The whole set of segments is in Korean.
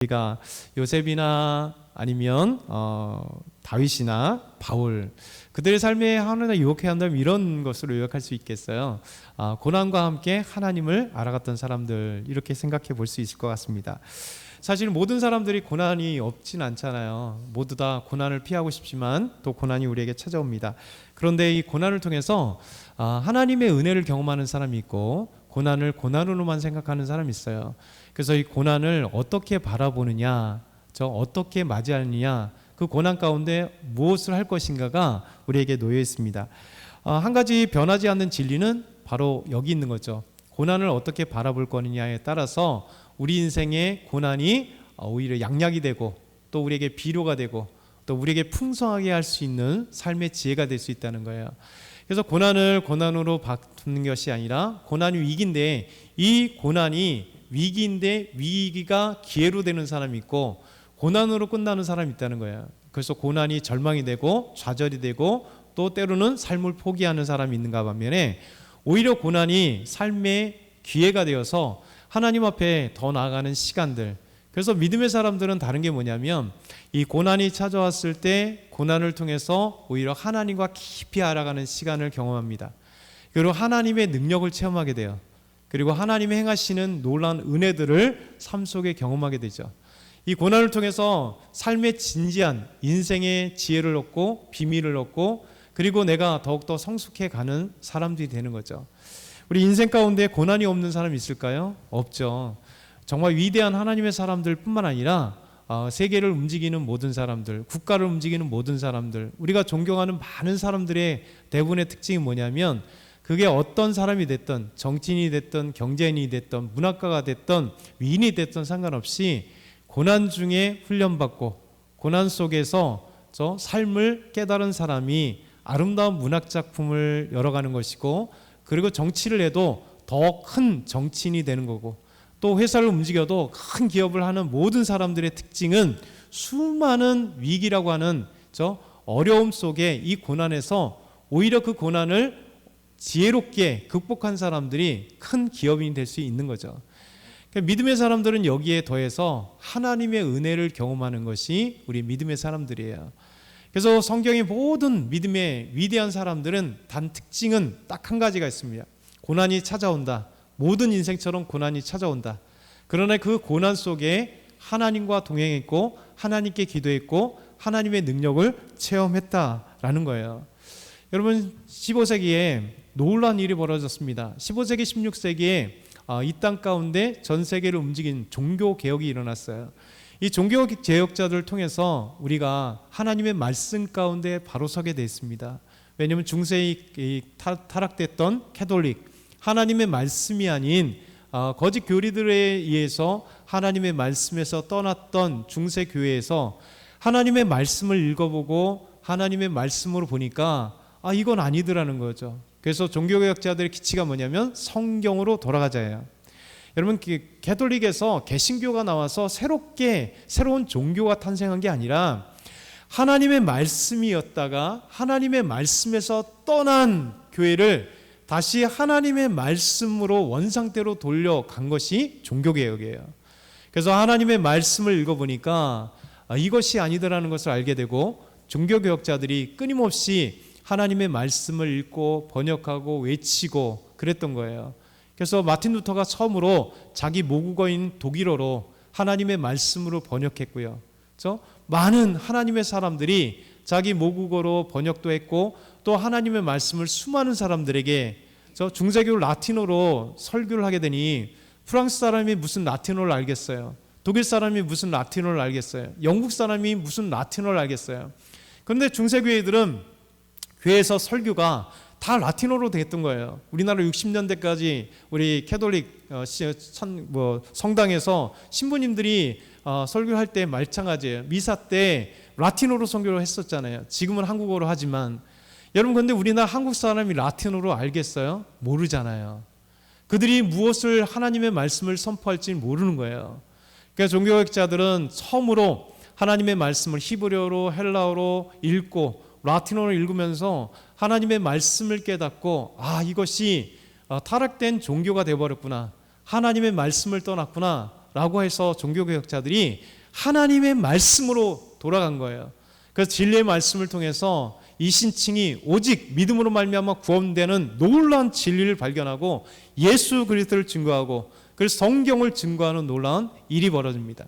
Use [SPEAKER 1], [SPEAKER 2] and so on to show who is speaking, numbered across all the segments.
[SPEAKER 1] 우리가 요셉이나 아니면 다윗이나 바울 그들의 삶에 하나님을 유혹해야 한다면 이런 것으로 요약할 수 있겠어요. 고난과 함께 하나님을 알아갔던 사람들, 이렇게 생각해 볼 수 있을 것 같습니다. 사실 모든 사람들이 고난이 없진 않잖아요. 모두 다 고난을 피하고 싶지만 또 고난이 우리에게 찾아옵니다. 그런데 이 고난을 통해서 하나님의 은혜를 경험하는 사람이 있고, 고난을 고난으로만 생각하는 사람이 있어요. 그래서 이 고난을 어떻게 바라보느냐, 어떻게 맞이하느냐, 그 고난 가운데 무엇을 할 것인가가 우리에게 놓여 있습니다. 한 가지 변하지 않는 진리는 바로 여기 있는 거죠. 고난을 어떻게 바라볼 거느냐에 따라서 우리 인생의 고난이 오히려 양약이 되고, 또 우리에게 비료가 되고, 또 우리에게 풍성하게 할 수 있는 삶의 지혜가 될 수 있다는 거예요. 그래서 고난을 고난으로 바꾸는 것이 아니라, 고난이 위기인데 이 고난이 위기인데 위기가 기회로 되는 사람이 있고, 고난으로 끝나는 사람이 있다는 거예요. 그래서 고난이 절망이 되고 좌절이 되고 또 때로는 삶을 포기하는 사람이 있는가 반면에, 오히려 고난이 삶의 기회가 되어서 하나님 앞에 더 나아가는 시간들. 그래서 믿음의 사람들은 다른 게 뭐냐면, 이 고난이 찾아왔을 때 고난을 통해서 오히려 하나님과 깊이 알아가는 시간을 경험합니다. 그리고 하나님의 능력을 체험하게 돼요. 그리고 하나님이 행하시는 놀라운 은혜들을 삶 속에 경험하게 되죠. 이 고난을 통해서 삶의 진지한 인생의 지혜를 얻고 비밀을 얻고, 그리고 내가 더욱더 성숙해 가는 사람들이 되는 거죠. 우리 인생 가운데 고난이 없는 사람이 있을까요? 없죠. 정말 위대한 하나님의 사람들 뿐만 아니라 세계를 움직이는 모든 사람들, 국가를 움직이는 모든 사람들, 우리가 존경하는 많은 사람들의 대부분의 특징이 뭐냐면, 그게 어떤 사람이 됐든, 정치인이 됐든 경제인이 됐든 문학가가 됐든 위인이 됐든 상관없이 고난 중에 훈련받고 고난 속에서 저 삶을 깨달은 사람이 아름다운 문학작품을 열어가는 것이고, 그리고 정치를 해도 더 큰 정치인이 되는 거고, 또 회사를 움직여도 큰 기업을 하는 모든 사람들의 특징은 수많은 위기라고 하는 저 어려움 속에, 이 고난에서 오히려 그 고난을 지혜롭게 극복한 사람들이 큰 기업인이 될 수 있는 거죠. 그러니까 믿음의 사람들은 여기에 더해서 하나님의 은혜를 경험하는 것이 우리 믿음의 사람들이에요. 그래서 성경의 모든 믿음의 위대한 사람들은 단 특징은 딱 한 가지가 있습니다. 고난이 찾아온다. 모든 인생처럼 고난이 찾아온다. 그러나 그 고난 속에 하나님과 동행했고, 하나님께 기도했고, 하나님의 능력을 체험했다라는 거예요. 여러분, 15세기에 놀라운 일이 벌어졌습니다. 15세기, 16세기에 이 땅 가운데 전 세계를 움직인 종교 개혁이 일어났어요. 이 종교 개혁자들을 통해서 우리가 하나님의 말씀 가운데 바로 서게 됐습니다. 왜냐하면 중세에 타락됐던 캐톨릭, 하나님의 말씀이 아닌 거짓 교리들에 의해서 하나님의 말씀에서 떠났던 중세 교회에서 하나님의 말씀을 읽어보고 하나님의 말씀으로 보니까 이건 아니더라는 거죠. 그래서 종교개혁자들의 기치가 뭐냐면 성경으로 돌아가자예요. 여러분, 가톨릭에서 개신교가 나와서 새로운 종교가 탄생한 게 아니라, 하나님의 말씀이었다가 하나님의 말씀에서 떠난 교회를 다시 하나님의 말씀으로 원상태로 돌려간 것이 종교개혁이에요. 그래서 하나님의 말씀을 읽어보니까 이것이 아니더라는 것을 알게 되고, 종교개혁자들이 끊임없이 하나님의 말씀을 읽고 번역하고 외치고 그랬던 거예요. 그래서 마틴 루터가 처음으로 자기 모국어인 독일어로 하나님의 말씀으로 번역했고요. 그래서 많은 하나님의 사람들이 자기 모국어로 번역도 했고, 또 하나님의 말씀을 수많은 사람들에게, 중세교 라틴어로 설교를 하게 되니 프랑스 사람이 무슨 라틴어를 알겠어요? 독일 사람이 무슨 라틴어를 알겠어요? 영국 사람이 무슨 라틴어를 알겠어요? 그런데 중세교회들은 교회에서 설교가 다 라틴어로 됐던 거예요. 우리나라 60년대까지 우리 캐톨릭 성당에서 신부님들이 설교할 때 마찬가지예요. 미사 때 라틴어로 설교를 했었잖아요. 지금은 한국어로 하지만, 여러분, 근데 우리나라 한국 사람이 라틴어로 알겠어요? 모르잖아요. 그들이 무엇을 하나님의 말씀을 선포할지 모르는 거예요. 그래서 종교개혁자들은 처음으로 하나님의 말씀을 히브리어로, 헬라어로 읽고 라틴어로 읽으면서 하나님의 말씀을 깨닫고, 이것이 타락된 종교가 되어버렸구나, 하나님의 말씀을 떠났구나, 라고 해서 종교개혁자들이 하나님의 말씀으로 돌아간 거예요. 그래서 진리의 말씀을 통해서 이 신층이 오직 믿음으로 말미암아 구원되는 놀라운 진리를 발견하고 예수 그리스도를 증거하고 그래서 성경을 증거하는 놀라운 일이 벌어집니다.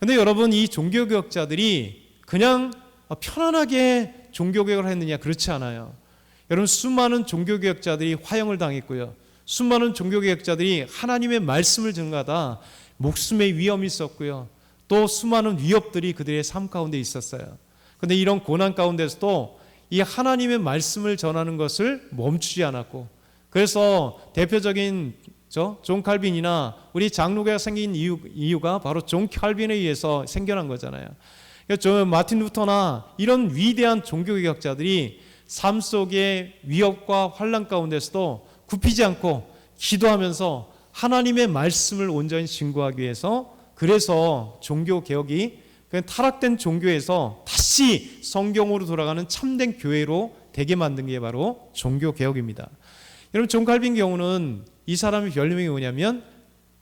[SPEAKER 1] 그런데 여러분, 이 종교개혁자들이 그냥 편안하게 종교개혁을 했느냐? 그렇지 않아요. 여러분, 수많은 종교개혁자들이 화형을 당했고요, 수많은 종교개혁자들이 하나님의 말씀을 증거하다 목숨의 위험이 있었고요, 또 수많은 위협들이 그들의 삶 가운데 있었어요. 그런데 이런 고난 가운데서도 이 하나님의 말씀을 전하는 것을 멈추지 않았고, 그래서 대표적인 존 칼빈이나 우리 장로교가 생긴 이유가 바로 존 칼빈에 의해서 생겨난 거잖아요. 그러니까 마틴 루터나 이런 위대한 종교개혁자들이 삶 속의 위협과 환난 가운데서도 굽히지 않고 기도하면서 하나님의 말씀을 온전히 증거하기 위해서, 그래서 종교개혁이 타락된 종교에서 다시 성경으로 돌아가는 참된 교회로 되게 만든 게 바로 종교개혁입니다. 여러분, 존 칼빈 경우는 이 사람의 별명이 뭐냐면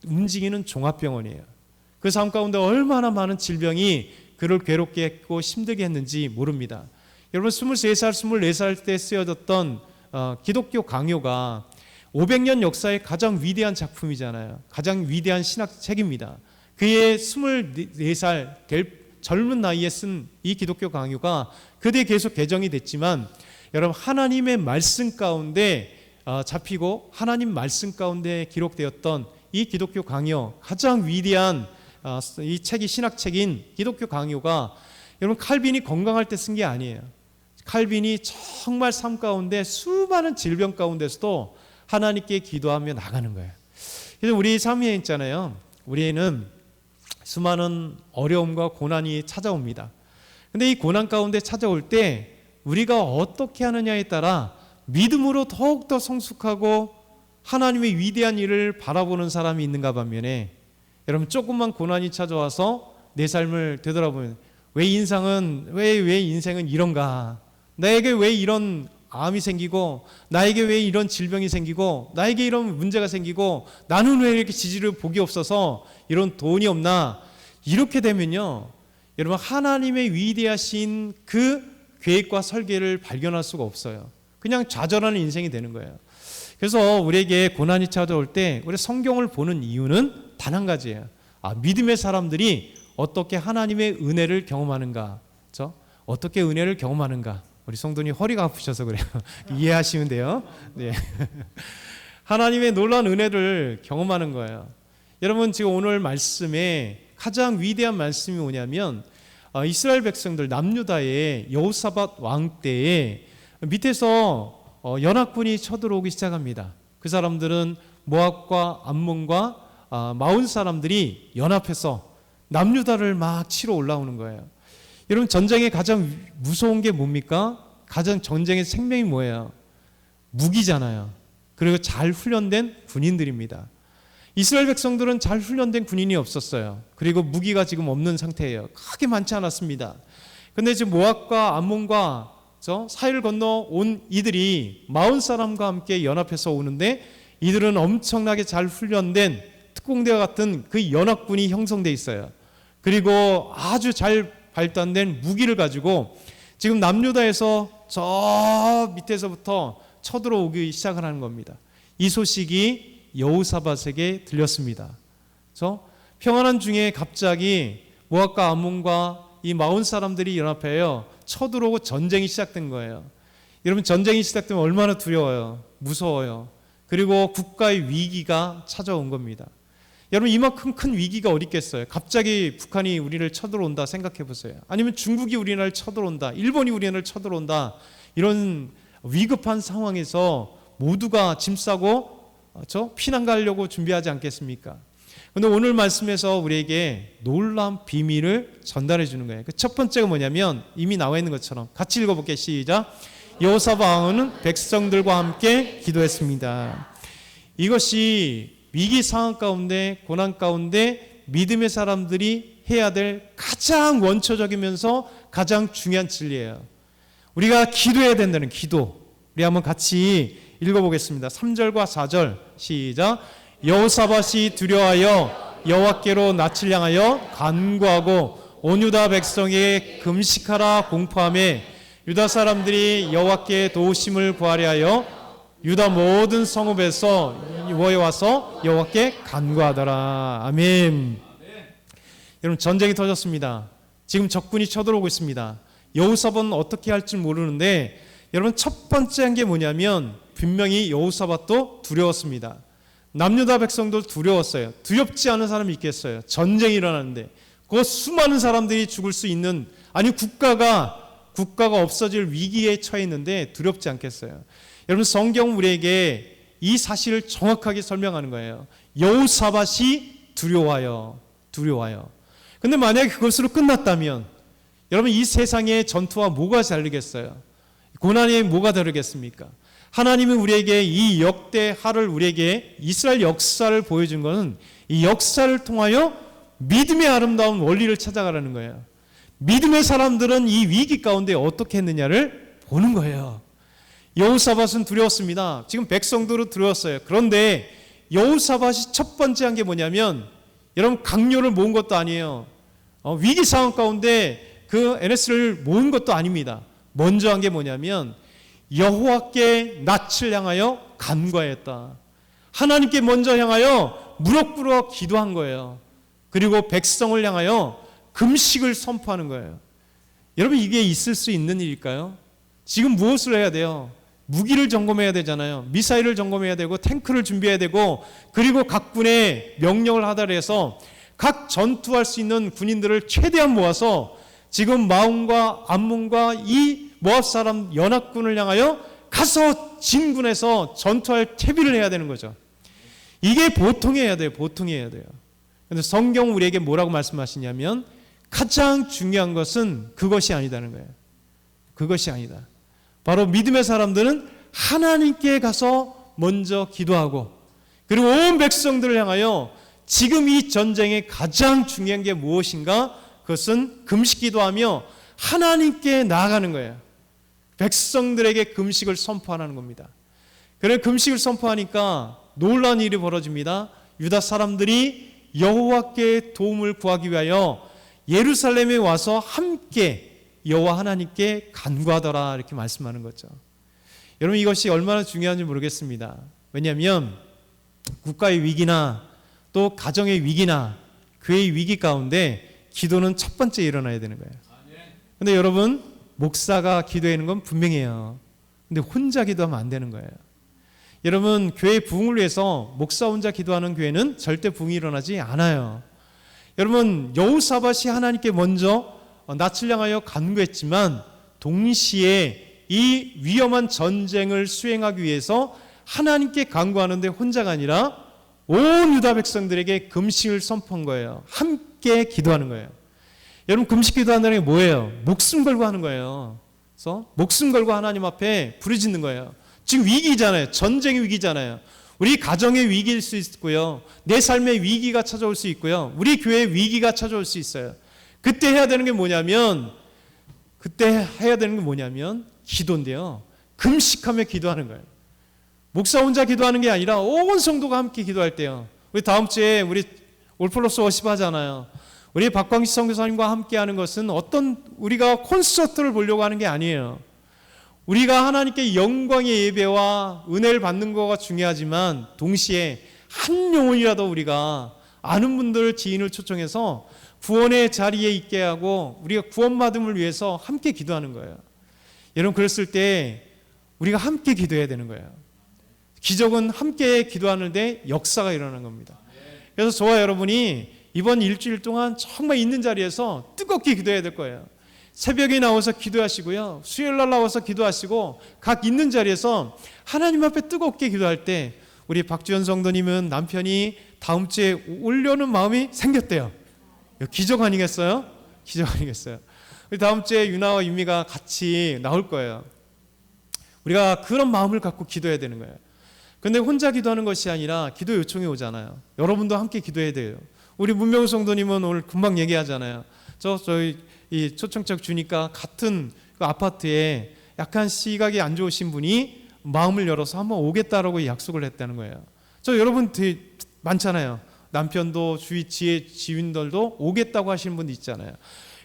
[SPEAKER 1] 움직이는 종합병원이에요. 그 삶 가운데 얼마나 많은 질병이 그를 괴롭게 했고 힘들게 했는지 모릅니다. 여러분, 23살, 24살 때 쓰여졌던 기독교 강요가 500년 역사의 가장 위대한 작품이잖아요. 가장 위대한 신학책입니다. 그의 24살 될 젊은 나이에 쓴 이 기독교 강요가 그때 계속 개정이 됐지만, 여러분, 하나님의 말씀 가운데 잡히고 하나님 말씀 가운데 기록되었던 이 기독교 강요, 가장 위대한 이 책이 신학책인 기독교 강요가 여러분 칼빈이 건강할 때 쓴 게 아니에요. 칼빈이 정말 삶 가운데 수많은 질병 가운데서도 하나님께 기도하며 나가는 거예요. 그래서 우리 삶에 있잖아요, 우리는 수많은 어려움과 고난이 찾아옵니다. 근데 이 고난 가운데 찾아올 때 우리가 어떻게 하느냐에 따라 믿음으로 더욱더 성숙하고 하나님의 위대한 일을 바라보는 사람이 있는가 반면에, 여러분, 조금만 고난이 찾아와서 내 삶을 되돌아보면 왜 인생은 이런가? 나에게 왜 이런 암이 생기고, 나에게 왜 이런 질병이 생기고, 나에게 이런 문제가 생기고, 나는 왜 이렇게 지지를 복이 없어서 이런 돈이 없나? 이렇게 되면요, 여러분, 하나님의 위대하신 그 계획과 설계를 발견할 수가 없어요. 그냥 좌절하는 인생이 되는 거예요. 그래서 우리에게 고난이 찾아올 때 우리 성경을 보는 이유는 단 한 가지예요. 믿음의 사람들이 어떻게 하나님의 은혜를 경험하는가? 그렇죠? 어떻게 은혜를 경험하는가? 우리 성도님 허리가 아프셔서 그래요. 이해하시면 돼요. 네. 하나님의 놀라운 은혜를 경험하는 거예요. 여러분, 지금 오늘 말씀에 가장 위대한 말씀이 뭐냐면, 이스라엘 백성들 남유다의 여호사밧 왕 때에 밑에서 연합군이 쳐들어오기 시작합니다. 그 사람들은 모압과 암몬과 마온 사람들이 연합해서 남유다를 막 치러 올라오는 거예요. 여러분, 전쟁의 가장 무서운 게 뭡니까? 가장 전쟁의 생명이 뭐예요? 무기잖아요. 그리고 잘 훈련된 군인들입니다. 이스라엘 백성들은 잘 훈련된 군인이 없었어요. 그리고 무기가 지금 없는 상태예요. 크게 많지 않았습니다. 그런데 지금 모압과 암몬과 사이를 건너 온 이들이 마온 사람과 함께 연합해서 오는데, 이들은 엄청나게 잘 훈련된 특공대와 같은 그 연합군이 형성돼 있어요. 그리고 아주 잘 발달된 무기를 가지고 지금 남유다에서 저 밑에서부터 쳐들어오기 시작을 하는 겁니다. 이 소식이 여호사밧에게 들렸습니다. 평안한 중에 갑자기 모압과 암몬과 이 마온 사람들이 연합해요. 쳐들어오고 전쟁이 시작된 거예요. 여러분, 전쟁이 시작되면 얼마나 두려워요. 무서워요. 그리고 국가의 위기가 찾아온 겁니다. 여러분, 이만큼 큰 위기가 어디 있겠어요? 갑자기 북한이 우리를 쳐들어온다 생각해 보세요. 아니면 중국이 우리나라를 쳐들어온다, 일본이 우리나라를 쳐들어온다. 이런 위급한 상황에서 모두가 짐 싸고 피난 가려고 준비하지 않겠습니까? 그런데 오늘 말씀에서 우리에게 놀라운 비밀을 전달해 주는 거예요. 그 첫 번째가 뭐냐면, 이미 나와 있는 것처럼 같이 읽어볼게요. 시작. 여호사밧 왕은 백성들과 함께 기도했습니다. 이것이 위기 상황 가운데, 고난 가운데 믿음의 사람들이 해야 될 가장 원초적이면서 가장 중요한 진리예요. 우리가 기도해야 된다는 기도. 우리 한번 같이 읽어보겠습니다. 3절과 4절 시작. 여호사밧이 두려워하여 여호와께로 낯을 향하여 간구하고 온 유다 백성에게 금식하라 공포하며 유다 사람들이 여호와께 도우심을 구하려 하여 유다 모든 성읍에서 모여와서 여호와께 간구하더라. 아멘. 여러분, 전쟁이 터졌습니다. 지금 적군이 쳐들어오고 있습니다. 여호사밧은 어떻게 할지 모르는데, 여러분, 첫 번째 한 게 뭐냐면 분명히 여호사밧도 두려웠습니다. 남유다 백성도 두려웠어요. 두렵지 않은 사람이 있겠어요? 전쟁이 일어나는데 그 수많은 사람들이 죽을 수 있는, 아니 국가가 없어질 위기에 처해 있는데 두렵지 않겠어요? 여러분, 성경 우리에게 이 사실을 정확하게 설명하는 거예요. 여호사밧이 두려워요. 근데 만약에 그것으로 끝났다면 여러분, 이 세상의 전투와 뭐가 다르겠어요? 고난이 뭐가 다르겠습니까? 하나님은 우리에게 이 역대하를, 우리에게 이스라엘 역사를 보여준 것은 이 역사를 통하여 믿음의 아름다운 원리를 찾아가라는 거예요. 믿음의 사람들은 이 위기 가운데 어떻게 했느냐를 보는 거예요. 여호사밧은 두려웠습니다. 지금 백성들은 두려웠어요. 그런데 여호사밧이 첫 번째 한 게 뭐냐면, 여러분, 강요를 모은 것도 아니에요. 위기 상황 가운데 그 NS를 모은 것도 아닙니다. 먼저 한 게 뭐냐면 여호와께 낯을 향하여 간구하였다. 하나님께 먼저 향하여 무릎 꿇어 기도한 거예요. 그리고 백성을 향하여 금식을 선포하는 거예요. 여러분, 이게 있을 수 있는 일일까요? 지금 무엇을 해야 돼요? 무기를 점검해야 되잖아요. 미사일을 점검해야 되고 탱크를 준비해야 되고, 그리고 각 군에 명령을 하달해서 각 전투할 수 있는 군인들을 최대한 모아서 지금 마온과 암몬과 이 모압 사람 연합군을 향하여 가서 진군해서 전투할 채비를 해야 되는 거죠. 이게 보통이 해야 돼요. 그런데 성경 우리에게 뭐라고 말씀하시냐면, 가장 중요한 것은 그것이 아니다는 거예요. 그것이 아니다. 바로 믿음의 사람들은 하나님께 가서 먼저 기도하고, 그리고 온 백성들을 향하여 지금 이 전쟁의 가장 중요한 게 무엇인가? 그것은 금식 기도하며 하나님께 나아가는 거예요. 백성들에게 금식을 선포하는 겁니다. 그래, 금식을 선포하니까 놀라운 일이 벌어집니다. 유다 사람들이 여호와께 도움을 구하기 위하여 예루살렘에 와서 함께 여호와 하나님께 간구하더라, 이렇게 말씀하는 거죠. 여러분, 이것이 얼마나 중요한지 모르겠습니다. 왜냐하면 국가의 위기나 또 가정의 위기나 그의 위기 가운데 기도는 첫 번째 일어나야 되는 거예요. 근데 여러분, 목사가 기도하는 건 분명해요. 근데 혼자 기도하면 안 되는 거예요. 여러분, 교회 부흥을 위해서 목사 혼자 기도하는 교회는 절대 부흥이 일어나지 않아요. 여러분, 여호사밧이 하나님께 먼저 낯을 향하여 간구했지만 동시에 이 위험한 전쟁을 수행하기 위해서 하나님께 간구하는데 혼자가 아니라 온 유다 백성들에게 금식을 선포한 거예요. 함께 기도하는 거예요. 여러분, 금식 기도한다는 게 뭐예요? 목숨 걸고 하는 거예요. 그래서 목숨 걸고 하나님 앞에 부르짖는 거예요. 지금 위기잖아요. 전쟁의 위기잖아요. 우리 가정의 위기일 수 있고요, 내 삶의 위기가 찾아올 수 있고요, 우리 교회의 위기가 찾아올 수 있어요. 그때 해야 되는 게 뭐냐면 기도인데요. 금식하며 기도하는 거예요. 목사 혼자 기도하는 게 아니라 온 성도가 함께 기도할 때요. 우리 다음 주에 우리 올플러스 워십 하잖아요. 우리 박광식 선교사님과 함께 하는 것은 어떤 우리가 콘서트를 보려고 하는 게 아니에요. 우리가 하나님께 영광의 예배와 은혜를 받는 거가 중요하지만 동시에 한 영혼이라도 우리가 아는 분들, 지인을 초청해서 구원의 자리에 있게 하고 우리가 구원받음을 위해서 함께 기도하는 거예요. 여러분, 그랬을 때 우리가 함께 기도해야 되는 거예요. 기적은 함께 기도하는데 역사가 일어나는 겁니다. 그래서 저와 여러분이 이번 일주일 동안 정말 있는 자리에서 뜨겁게 기도해야 될 거예요. 새벽에 나와서 기도하시고요, 수요일날 나와서 기도하시고, 각 있는 자리에서 하나님 앞에 뜨겁게 기도할 때 우리 박주현 성도님은 남편이 다음 주에 오려는 마음이 생겼대요. 기적 아니겠어요? 기적 아니겠어요? 우리 다음 주에 유나와 유미가 같이 나올 거예요. 우리가 그런 마음을 갖고 기도해야 되는 거예요. 근데 혼자 기도하는 것이 아니라 기도 요청이 오잖아요. 여러분도 함께 기도해야 돼요. 우리 문명 성도님은 오늘 금방 얘기하잖아요. 저희 이 초청장 주니까 같은 그 아파트에 약간 시각이 안 좋으신 분이 마음을 열어서 한번 오겠다라고 약속을 했다는 거예요. 저 여러분 되게 많잖아요. 남편도 주위 지인들도 오겠다고 하시는 분도 있잖아요.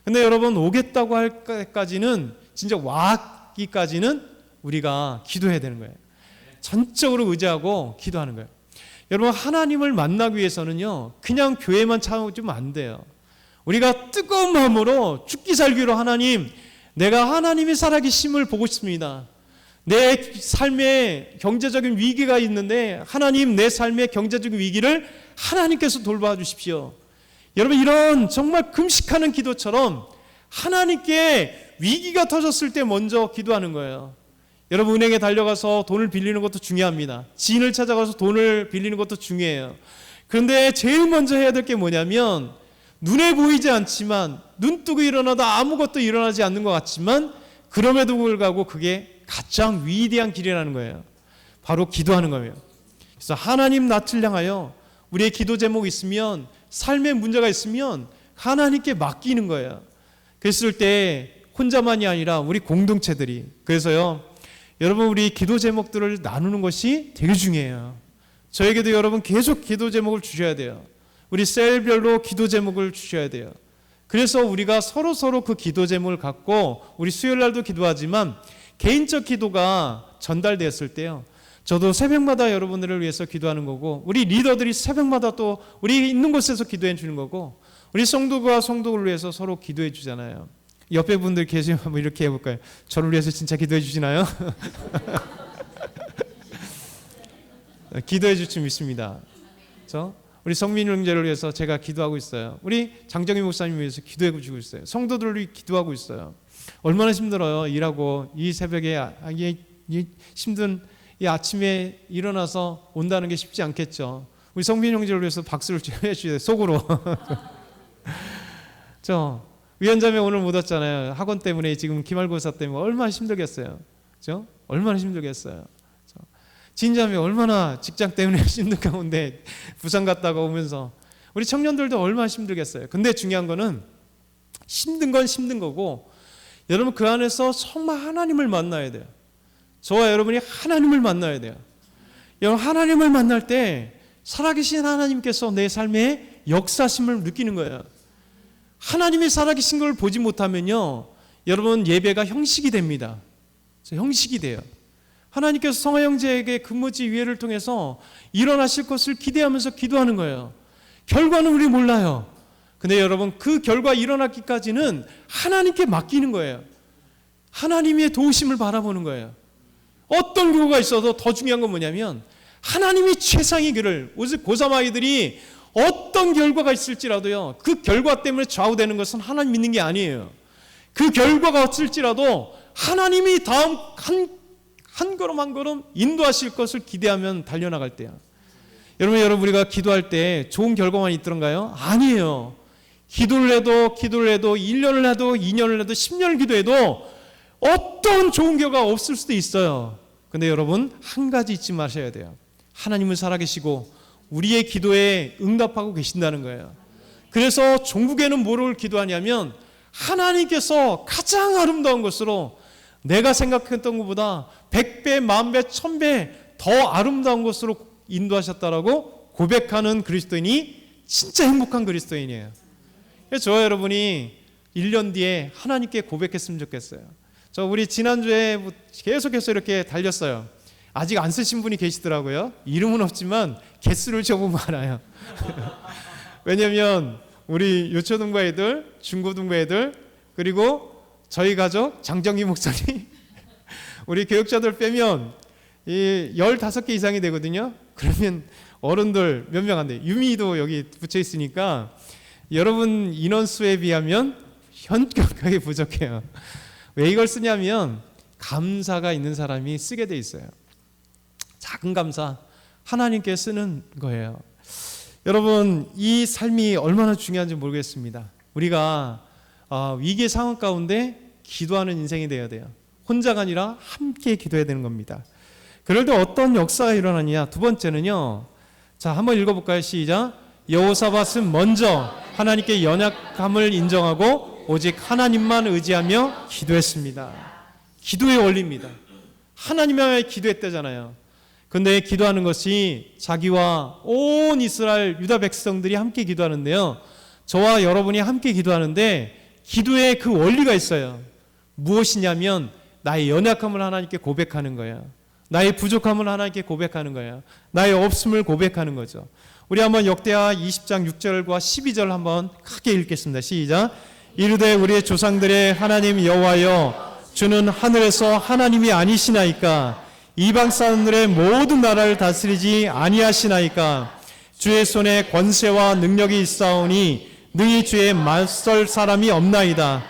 [SPEAKER 1] 근데 여러분, 오겠다고 할 때까지는, 진짜 와기까지는 우리가 기도해야 되는 거예요. 전적으로 의지하고 기도하는 거예요. 여러분, 하나님을 만나기 위해서는요, 그냥 교회만 찾아오면 안 돼요. 우리가 뜨거운 마음으로 죽기 살기로, 하나님, 내가 하나님의 살아계심을 보고 싶습니다. 내 삶에 경제적인 위기가 있는데 하나님, 내 삶의 경제적인 위기를 하나님께서 돌봐 주십시오. 여러분, 이런 정말 금식하는 기도처럼 하나님께 위기가 터졌을 때 먼저 기도하는 거예요. 여러분, 은행에 달려가서 돈을 빌리는 것도 중요합니다. 지인을 찾아가서 돈을 빌리는 것도 중요해요. 그런데 제일 먼저 해야 될 게 뭐냐면, 눈에 보이지 않지만, 눈 뜨고 일어나도 아무것도 일어나지 않는 것 같지만, 그럼에도 불구하고 그게 가장 위대한 길이라는 거예요. 바로 기도하는 거예요. 그래서 하나님 낯을 향하여 우리의 기도 제목이 있으면, 삶의 문제가 있으면 하나님께 맡기는 거예요. 그랬을 때 혼자만이 아니라 우리 공동체들이, 그래서요, 여러분, 우리 기도 제목들을 나누는 것이 되게 중요해요. 저에게도 여러분 계속 기도 제목을 주셔야 돼요. 우리 셀별로 기도 제목을 주셔야 돼요. 그래서 우리가 서로 그 기도 제목을 갖고, 우리 수요일 날도 기도하지만 개인적 기도가 전달되었을 때요, 저도 새벽마다 여러분들을 위해서 기도하는 거고, 우리 리더들이 새벽마다 또 우리 있는 곳에서 기도해 주는 거고, 우리 성도가 성도를 위해서 서로 기도해 주잖아요. 옆에 분들 계시면 한번 이렇게 해볼까요? 저를 위해서 진짜 기도해 주시나요? 기도해 줄 줄 믿습니다. 우리 성민 형제를 위해서 제가 기도하고 있어요. 우리 장정희 목사님 위해서 기도해 주고 있어요. 성도들을 위해 기도하고 있어요. 얼마나 힘들어요. 일하고 이 새벽에 이 힘든 이 아침에 일어나서 온다는 게 쉽지 않겠죠. 우리 성민 형제를 위해서 박수를 해주세요. 속으로. 위원자매 오늘 못 왔잖아요. 학원 때문에, 지금 기말고사 때문에 얼마나 힘들겠어요. 그죠? 얼마나 힘들겠어요. 진자매 얼마나 직장 때문에 힘든 가운데 부산 갔다가 오면서, 우리 청년들도 얼마나 힘들겠어요. 근데 중요한 거는, 힘든 건 힘든 거고, 여러분 그 안에서 정말 하나님을 만나야 돼요. 저와 여러분이 하나님을 만나야 돼요. 여러분, 하나님을 만날 때 살아계신 하나님께서 내 삶에 역사심을 느끼는 거예요. 하나님의 살아계신 걸 보지 못하면요, 여러분 예배가 형식이 됩니다. 형식이 돼요. 하나님께서 성화 형제에게 근무지 위회를 통해서 일어나실 것을 기대하면서 기도하는 거예요. 결과는 우리 몰라요. 근데 여러분, 그 결과 일어나기까지는 하나님께 맡기는 거예요. 하나님의 도우심을 바라보는 거예요. 어떤 경우가 있어도 더 중요한 건 뭐냐면, 하나님이 최상의 길을, 고3 아이들이 어떤 결과가 있을지라도요, 그 결과 때문에 좌우되는 것은 하나님 믿는 게 아니에요. 그 결과가 없을지라도 하나님이 다음 한 걸음 한 걸음 인도하실 것을 기대하면 달려나갈 때야. 여러분, 우리가 기도할 때 좋은 결과만 있더런가요? 아니에요. 기도를 해도 1년을 해도 2년을 해도 10년을 기도해도 어떤 좋은 결과가 없을 수도 있어요. 근데 여러분, 한 가지 잊지 마셔야 돼요. 하나님은 살아계시고 우리의 기도에 응답하고 계신다는 거예요. 그래서 종국에는 뭐를 기도하냐면, 하나님께서 가장 아름다운 것으로, 내가 생각했던 것보다 100배, 10,000배, 1000배 더 아름다운 것으로 인도하셨다라고 고백하는 그리스도인이 진짜 행복한 그리스도인이에요. 그래서 저와 여러분이 1년 뒤에 하나님께 고백했으면 좋겠어요. 우리 지난주에 계속해서 이렇게 달렸어요. 아직 안 쓰신 분이 계시더라고요. 이름은 없지만 개수를 적으면 알아요. 왜냐면 우리 유초등부 애들, 중고등부 애들, 그리고 저희 가족 장정희 목사님, 우리 교육자들 빼면 이 15개 이상이 되거든요. 그러면 어른들 몇 명 안 돼요. 유미도 여기 붙여 있으니까 여러분 인원수에 비하면 현격하게 부족해요. 왜 이걸 쓰냐면, 감사가 있는 사람이 쓰게 돼 있어요. 작은 감사, 하나님께 쓰는 거예요. 여러분, 이 삶이 얼마나 중요한지 모르겠습니다. 우리가 위기의 상황 가운데 기도하는 인생이 되어야 돼요. 혼자가 아니라 함께 기도해야 되는 겁니다. 그럴 때 어떤 역사가 일어나느냐. 두 번째는요, 한번 읽어볼까요? 시작. 여호사밧은 먼저 하나님께 연약함을 인정하고 오직 하나님만 의지하며 기도했습니다. 기도의 원리입니다. 하나님의 기도했다잖아요. 근데 기도하는 것이 자기와 온 이스라엘 유다 백성들이 함께 기도하는데요. 저와 여러분이 함께 기도하는데 기도에 그 원리가 있어요. 무엇이냐면 나의 연약함을 하나님께 고백하는 거예요. 나의 부족함을 하나님께 고백하는 거예요. 나의 없음을 고백하는 거죠. 우리 한번 역대하 20장 6절과 12절 한번 크게 읽겠습니다. 시작. 이르되 우리의 조상들의 하나님 여호와여 주는 하늘에서 하나님이 아니시나이까 이방 사람들의 모든 나라를 다스리지 아니하시나이까 주의 손에 권세와 능력이 있사오니 능히 주의 맞설 사람이 없나이다.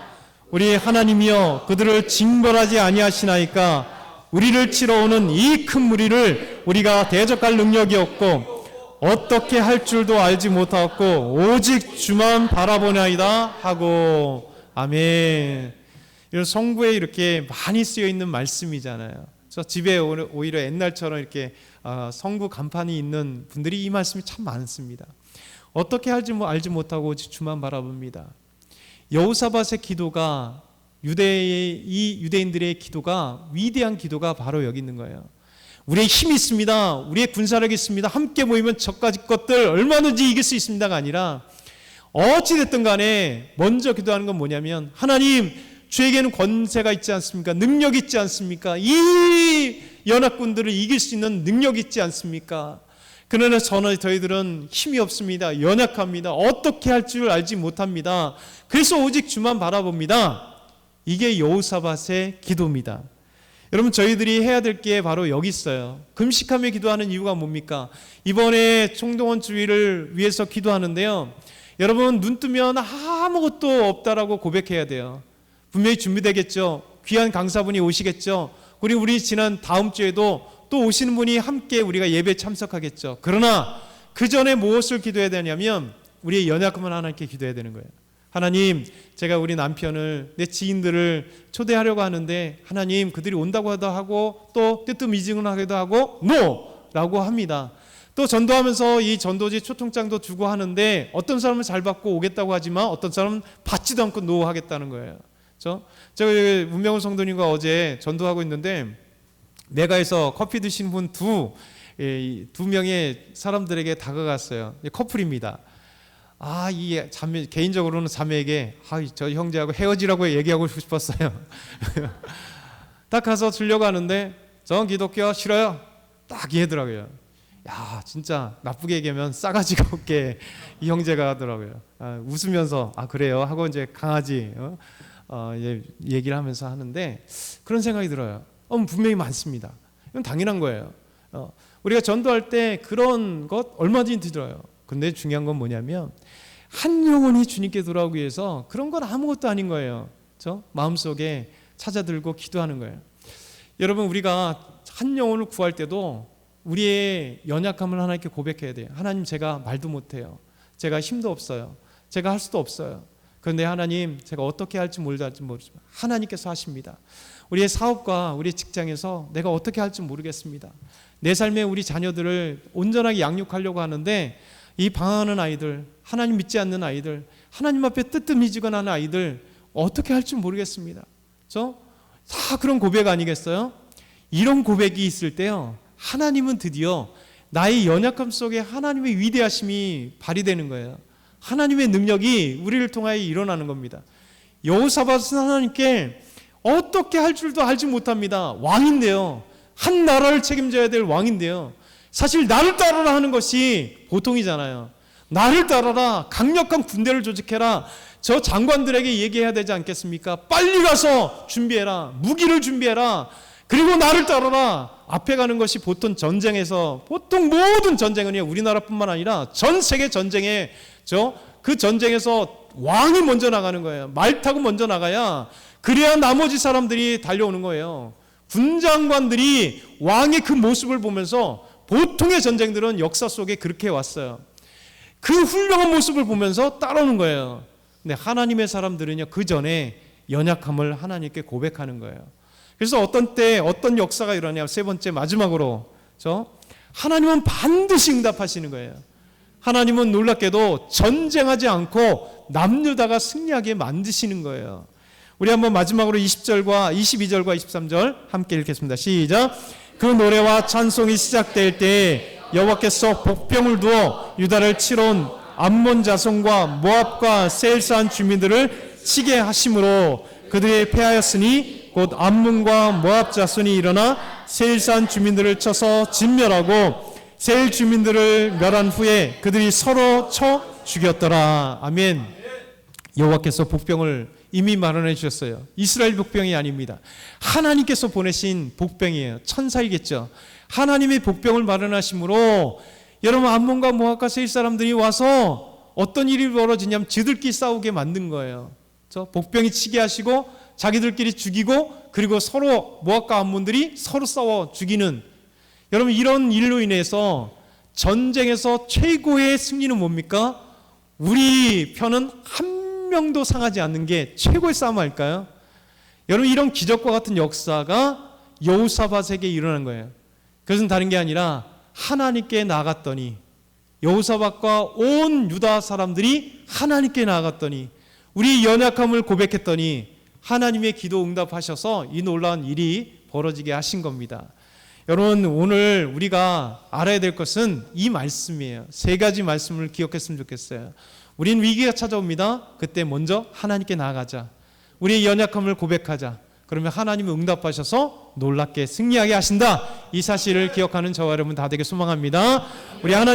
[SPEAKER 1] 우리 하나님이여 그들을 징벌하지 아니하시나이까 우리를 치러 오는 이 큰 무리를 우리가 대적할 능력이 없고 어떻게 할 줄도 알지 못하고 오직 주만 바라보나이다 하고. 아멘. 이런 성구에 이렇게 많이 쓰여 있는 말씀이잖아요. 저 집에 오히려 옛날처럼 이렇게 성구 간판이 있는 분들이 이 말씀이 참 많습니다. 어떻게 할지 알지 못하고 오직 주만 바라봅니다. 여호사밧의 기도가 이 유대인들의 기도가 위대한 기도가 바로 여기 있는 거예요. 우리의 힘이 있습니다. 우리의 군사력이 있습니다. 함께 모이면 저까지 것들 얼마든지 이길 수 있습니다가 아니라 어찌됐든 간에 먼저 기도하는 건 뭐냐면 하나님 주에게는 권세가 있지 않습니까? 능력이 있지 않습니까? 이 연합군들을 이길 수 있는 능력이 있지 않습니까? 그러나 저희들은 힘이 없습니다. 연약합니다. 어떻게 할 줄 알지 못합니다. 그래서 오직 주만 바라봅니다. 이게 여호사밧의 기도입니다. 여러분 저희들이 해야 될 게 바로 여기 있어요. 금식하며 기도하는 이유가 뭡니까? 이번에 총동원 주의를 위해서 기도하는데요. 여러분 눈 뜨면 아무것도 없다라고 고백해야 돼요. 분명히 준비되겠죠. 귀한 강사분이 오시겠죠. 우리 지난 다음 주에도 또 오시는 분이 함께 우리가 예배에 참석하겠죠. 그러나 그 전에 무엇을 기도해야 되냐면 우리의 연약함을 하나님께 기도해야 되는 거예요. 하나님, 제가 우리 남편을 내 지인들을 초대하려고 하는데 하나님 그들이 온다고 하고 또 뜨뜻미지근하기도 하고 NO라고 합니다. 또 전도하면서 이 전도지 초통장도 주고 하는데 어떤 사람은 잘 받고 오겠다고 하지만 어떤 사람은 받지도 않고 NO 하겠다는 거예요. 제가 문명훈 성도님과 어제 전도하고 있는데 메가에서 커피 드신 분 두 명의 사람들에게 다가갔어요. 커플입니다. 이 자매, 개인적으로는 자매에게 저 형제하고 헤어지라고 얘기하고 싶었어요. 딱 가서 주려고 하는데 전 기독교 싫어요. 딱 얘기하더라고요. 야, 진짜 나쁘게 얘기하면 싸가지가 없게 이 형제가 하더라고요. 웃으면서 그래요 하고 이제 강아지 얘기를 하면서 하는데 그런 생각이 들어요. 분명히 많습니다. 이건 당연한 거예요. 우리가 전도할 때 그런 것 얼마든지 들어요. 근데 중요한 건 뭐냐면 한 영혼이 주님께 돌아오기 위해서 그런 건 아무것도 아닌 거예요. 마음속에 찾아들고 기도하는 거예요. 여러분 우리가 한 영혼을 구할 때도 우리의 연약함을 하나님께 고백해야 돼요. 하나님 제가 말도 못해요. 제가 힘도 없어요. 제가 할 수도 없어요. 그런데 하나님 제가 어떻게 할지 모르지만 하나님께서 하십니다. 우리의 사업과 우리의 직장에서 내가 어떻게 할지 모르겠습니다. 내 삶에 우리 자녀들을 온전하게 양육하려고 하는데 이 방황하는 아이들, 하나님 믿지 않는 아이들, 하나님 앞에 뜨뜻미지근한 아이들 어떻게 할지 모르겠습니다. 다 그런 고백 아니겠어요? 이런 고백이 있을 때요, 하나님은 드디어 나의 연약함 속에 하나님의 위대하심이 발휘되는 거예요. 하나님의 능력이 우리를 통하여 일어나는 겁니다. 여호사밧은 하나님께 어떻게 할 줄도 알지 못합니다. 왕인데요, 한 나라를 책임져야 될 왕인데요, 사실 나를 따르라 하는 것이 보통이잖아요. 나를 따라라, 강력한 군대를 조직해라, 저 장관들에게 얘기해야 되지 않겠습니까? 빨리 가서 준비해라, 무기를 준비해라, 그리고 나를 따라라. 앞에 가는 것이 보통 모든 전쟁은요, 우리나라뿐만 아니라 전 세계 전쟁에 그 전쟁에서 왕이 먼저 나가는 거예요. 말 타고 먼저 나가야 그래야 나머지 사람들이 달려오는 거예요. 군장관들이 왕의 그 모습을 보면서, 보통의 전쟁들은 역사 속에 그렇게 왔어요. 그 훌륭한 모습을 보면서 따라오는 거예요. 근데 하나님의 사람들은요, 그 전에 연약함을 하나님께 고백하는 거예요. 그래서 어떤 때 어떤 역사가 일어나냐, 세 번째 마지막으로 하나님은 반드시 응답하시는 거예요. 하나님은 놀랍게도 전쟁하지 않고 남유다가 승리하게 만드시는 거예요. 우리 한번 마지막으로 20절과 22절과 23절 함께 읽겠습니다. 시작. 그 노래와 찬송이 시작될 때 여호와께서 복병을 두어 유다를 치러 온 암몬 자손과 모압과 세일산 주민들을 치게 하심으로 그들이 패하였으니 곧 암몬과 모압 자손이 일어나 세일산 주민들을 쳐서 진멸하고 세일 주민들을 멸한 후에 그들이 서로 쳐 죽였더라. 아멘. 여호와께서 복병을 이미 마련해 주셨어요. 이스라엘 복병이 아닙니다. 하나님께서 보내신 복병이에요. 천사이겠죠. 하나님의 복병을 마련하심으로 여러분 암몬과 모압과 세일 사람들이 와서 어떤 일이 벌어지냐면 지들끼리 싸우게 만든 거예요. 복병이 치게 하시고 자기들끼리 죽이고 그리고 서로 모압과 암몬들이 서로 싸워 죽이는, 여러분 이런 일로 인해서 전쟁에서 최고의 승리는 뭡니까? 우리 편은 한 명도 상하지 않는 게 최고의 싸움 아닐까요? 여러분 이런 기적과 같은 역사가 여호사밧에게 일어난 거예요. 그것은 다른 게 아니라 하나님께 나아갔더니, 여호사밧과 온 유다 사람들이 하나님께 나아갔더니, 우리 연약함을 고백했더니 하나님의 기도 응답하셔서 이 놀라운 일이 벌어지게 하신 겁니다. 여러분 오늘 우리가 알아야 될 것은 이 말씀이에요. 세 가지 말씀을 기억했으면 좋겠어요. 우린 위기가 찾아옵니다. 그때 먼저 하나님께 나아가자. 우리의 연약함을 고백하자. 그러면 하나님은 응답하셔서 놀랍게 승리하게 하신다. 이 사실을 기억하는 저와 여러분 다 되게 소망합니다. 우리 하나님